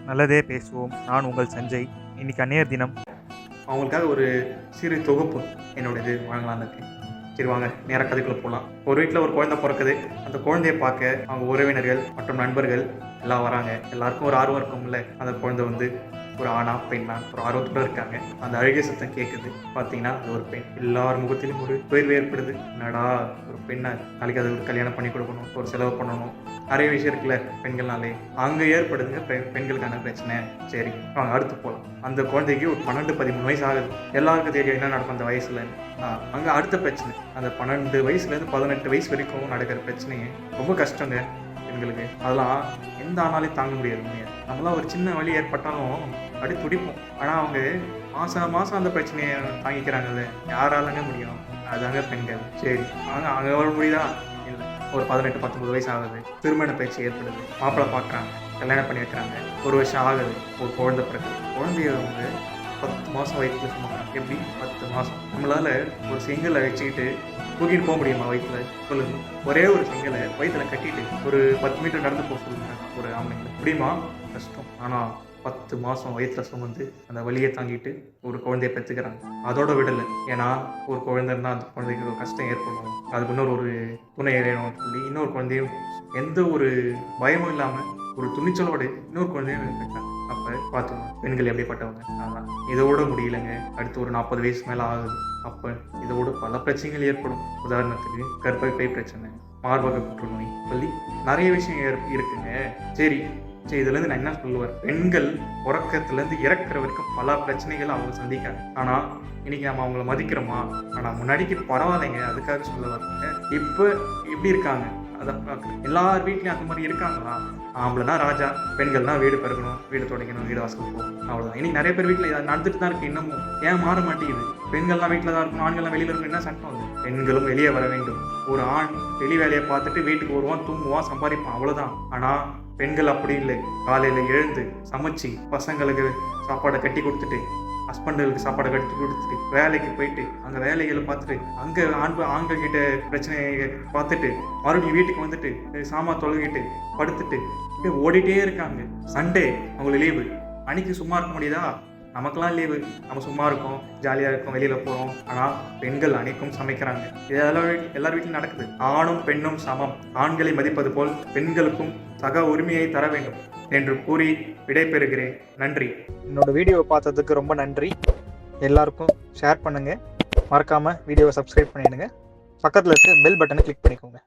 நல்லதே பேசுவோம். நான் உங்கள் சஞ்சய். இன்னைக்கு அன்னையர் தினம். அவங்களுக்காக ஒரு சிறு தொகுப்பு என்னோடது வழங்கலாம்னு இருக்கேன். சரி வாங்க நேராக கதைக்குள்ளே போகலாம். ஒரு வீட்டில் ஒரு குழந்தை பிறக்குது. அந்த குழந்தைய பார்க்க அவங்க உறவினர்கள் மற்றும் நண்பர்கள் எல்லாம் வராங்க. எல்லாருக்கும் ஒரு ஆர்வம் இருக்கும்ல, அந்த குழந்தை வந்து ஒரு ஆணா பெண்ணா ஒரு ஆர்வத்தோடு இருக்காங்க. அந்த அழுகை சத்தம் கேட்குது. பார்த்தீங்கன்னா அது ஒரு பெண். எல்லார் முகத்திலும் ஒரு பேர் ஏற்படுது. என்னடா ஒரு பெண்ணா, நாளைக்கு அது ஒரு கல்யாணம் பண்ணி கொடுக்கணும், ஒரு செலவு பண்ணணும், நிறைய விஷயம் இருக்குல்ல பெண்கள்னாலே. அங்கே ஏற்படுதுங்க பெண்களுக்கான பிரச்சனை. சரி அவங்க அடுத்து போகலாம். அந்த குழந்தைக்கு ஒரு 12-13 வயசு ஆகுது. எல்லாருக்கும் தெரியும் என்ன நடக்கும் அந்த வயசுல. அங்கே அடுத்த பிரச்சனை, அந்த 12 வயசுலேருந்து 18 வயசு வரைக்கும் நடக்கிற பிரச்சனையே ரொம்ப கஷ்டங்க பெண்களுக்கு. அதெல்லாம் எந்த ஆனாலையும் தாங்க முடியாது. நம்மளாம் ஒரு சின்ன வலி ஏற்பட்டாலும் அப்படி துடிப்போம். ஆனால் அவங்க மாதம் மாதம் அந்த பிரச்சனையை தாங்கிக்கிறாங்கல்ல, யாராலங்க முடியும்? அதாங்க பெண்கள். சரி அங்கே வர முடியுதா? இல்லை. ஒரு 18-19 வயசு ஆகுது. திருமண பேச்சு ஏற்படுது. மாப்பிள்ளை பார்க்குறாங்க, கல்யாணம் பண்ணி வைக்கிறாங்க. ஒரு வருஷம் ஆகுது. ஒரு குழந்தை பிறகு குழந்தைய அவங்க 10 மாதம் வயிற்றுல சுமக்கிறாங்க. எப்படி 10 மாதம்? நம்மளால் ஒரு செங்கலை வச்சுக்கிட்டு தூக்கிட்டு போக முடியுமா வயிற்றுல? சொல்லுங்க. ஒரே ஒரு செங்கலை வயிற்றுல கட்டிட்டு ஒரு 10 மீட்டர் நடந்து போக சொல்லுங்க ஒரு ஆம்பளைங்க. முடியுமா? கஷ்டம். ஆனால் 10 மாதம் வயிற்றுல சுமந்து அந்த வலியை தாங்கிட்டு ஒரு குழந்தைய பெற்றுக்கிறாங்க. அதோட விடலை. ஏன்னா ஒரு குழந்தை இருந்தால் அந்த குழந்தைக்கு ஒரு கஷ்டம் ஏற்படும், அதுக்கு ஒரு துணை வேணும்னு சொல்லி இன்னொரு குழந்தையும் எந்த ஒரு பயமும் இல்லாமல் ஒரு துணிச்சலோடு இன்னொரு குழந்தையும் இருக்காங்க. அப்போ பார்த்துக்கணும் பெண்கள் எப்படிப்பட்டவங்க. ஆனால் இதோட முடியலைங்க. அடுத்து ஒரு 40 வயசு மேலே ஆகுது. அப்போ இதோட பல பிரச்சனைகள் ஏற்படும். உதாரணத்துக்கு கர்ப்பப்பை பிரச்சனை, மார்பக புற்றுநோய் சொல்லி நிறைய விஷயம் இருக்குங்க. சரி இதுலேருந்து நான் என்ன சொல்லுவேன், பெண்கள் உறக்கத்துலேருந்து இறக்குற வரைக்கும் பல பிரச்சனைகள் அவங்க சந்திக்காங்க. ஆனால் இன்னைக்கு நம்ம அவங்கள மதிக்கிறோமா? ஆனால் முன்னாடிக்கு பரவாயில்லைங்க, அதுக்காக சொல்ல வரேங்க. இப்போ எப்படி இருக்காங்க அதை பார்க்க எல்லார் வீட்லையும் அந்த மாதிரி இருக்காங்களா? ஆம்பளைனா ராஜா, பெண்கள்னா வீடு பெருக்கணும், வீடு துடைக்கணும், வீடு வாசல் போகணும், அவ்வளோதான். இன்னைக்கு நிறைய பேர் வீட்டில் இதை நடந்துட்டு தான் இருக்கு. இன்னமும் ஏன் மாற மாட்டேங்குது? பெண்கள்லாம் வீட்டில் தான் இருக்கணும், ஆண்கள்லாம் வெளியில் இருக்கணும். என்ன சட்டம் வந்து? பெண்களும் வெளியே வர வேண்டும். ஒரு ஆண் வெளி வேலையை பார்த்துட்டு வீட்டுக்கு வருவான், தூங்குவான், சம்பாதிப்பான், அவ்வளோதான். ஆனால் பெண்கள் அப்படி இல்லை. காலையில் எழுந்து சமைச்சு பசங்களுக்கு சாப்பாடை கட்டி கொடுத்துட்டு, ஹஸ்பண்டுகளுக்கு சாப்பாடை கட்டி கொடுத்துட்டு வேலைக்கு போயிட்டு அங்கே வேலைகளை பார்த்துட்டு அங்கே ஆண்கள் கிட்ட பிரச்சனையை பார்த்துட்டு மறுபடியும் வீட்டுக்கு வந்துட்டு சாமான் தொலைகிட்டு படுத்துட்டு அப்படியே ஓடிட்டே இருக்காங்க. சண்டே அவங்களுக்கு லீவு. அன்னைக்கு சும்மா இருக்க முடியுதா? நமக்கெல்லாம் லீவு, நம்ம சும்மா இருக்கோம், ஜாலியாக இருக்கோம், வெளியில் போகிறோம். ஆனால் பெண்கள் அனைக்கும் சமைக்கிறாங்க. இது எல்லார் வீட்டிலும் நடக்குது. ஆணும் பெண்ணும் சமம், ஆண்களை மதிப்பது போல் பெண்களுக்கும் சக உரிமையை தர வேண்டும் என்று கூறி விடைபெறுகிறேன். நன்றி. என்னோட வீடியோவை பார்த்ததுக்கு ரொம்ப நன்றி. எல்லாருக்கும் ஷேர் பண்ணுங்கள். மறக்காமல் வீடியோவை சப்ஸ்கிரைப் பண்ணிடுங்க. பக்கத்தில் இருக்க பெல் பட்டனை கிளிக் பண்ணிக்கோங்க.